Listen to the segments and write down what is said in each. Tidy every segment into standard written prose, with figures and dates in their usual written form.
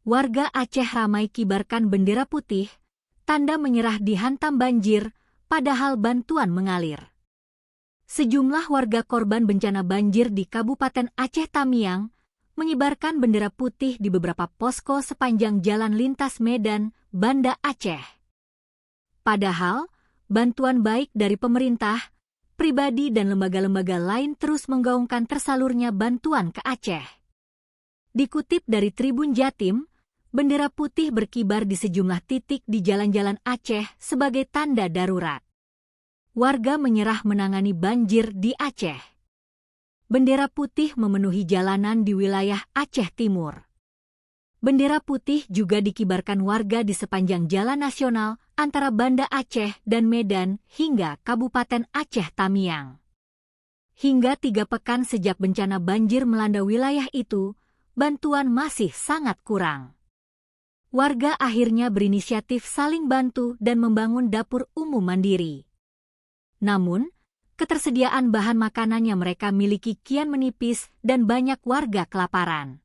Warga Aceh ramai kibarkan bendera putih, tanda menyerah dihantam banjir, padahal bantuan mengalir. Sejumlah warga korban bencana banjir di Kabupaten Aceh Tamiang mengibarkan bendera putih di beberapa posko sepanjang jalan lintas Medan, Banda Aceh. Padahal, bantuan baik dari pemerintah, pribadi dan lembaga-lembaga lain terus menggaungkan tersalurnya bantuan ke Aceh. Dikutip dari Tribun Jatim, bendera putih berkibar di sejumlah titik di jalan-jalan Aceh sebagai tanda darurat. Warga menyerah menangani banjir di Aceh. Bendera putih memenuhi jalanan di wilayah Aceh Timur. Bendera putih juga dikibarkan warga di sepanjang jalan nasional antara Banda Aceh dan Medan hingga Kabupaten Aceh Tamiang. Hingga 3 pekan sejak bencana banjir melanda wilayah itu, bantuan masih sangat kurang. Warga akhirnya berinisiatif saling bantu dan membangun dapur umum mandiri. Namun, ketersediaan bahan makanan yang mereka miliki kian menipis dan banyak warga kelaparan.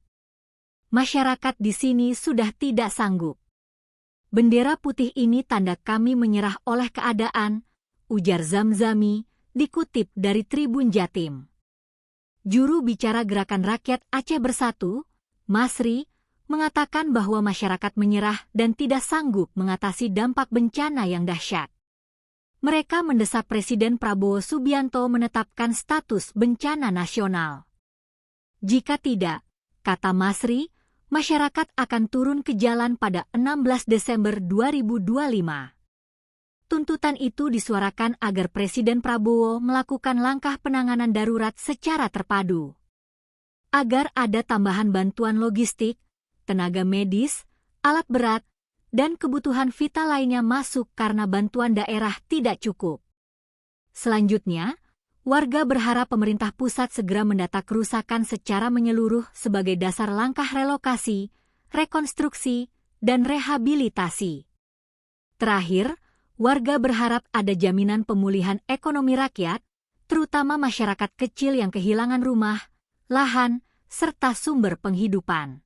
Masyarakat di sini sudah tidak sanggup. Bendera putih ini tanda kami menyerah oleh keadaan, ujar Zamzami, dikutip dari Tribun Jatim. Juru bicara Gerakan Rakyat Aceh Bersatu, Masri, mengatakan bahwa masyarakat menyerah dan tidak sanggup mengatasi dampak bencana yang dahsyat. Mereka mendesak Presiden Prabowo Subianto menetapkan status bencana nasional. Jika tidak, kata Masri, masyarakat akan turun ke jalan pada 16 Desember 2025. Tuntutan itu disuarakan agar Presiden Prabowo melakukan langkah penanganan darurat secara terpadu. Agar ada tambahan bantuan logistik, tenaga medis, alat berat, dan kebutuhan vital lainnya masuk karena bantuan daerah tidak cukup. Selanjutnya, warga berharap pemerintah pusat segera mendata kerusakan secara menyeluruh sebagai dasar langkah relokasi, rekonstruksi, dan rehabilitasi. Terakhir, warga berharap ada jaminan pemulihan ekonomi rakyat, terutama masyarakat kecil yang kehilangan rumah, lahan, serta sumber penghidupan.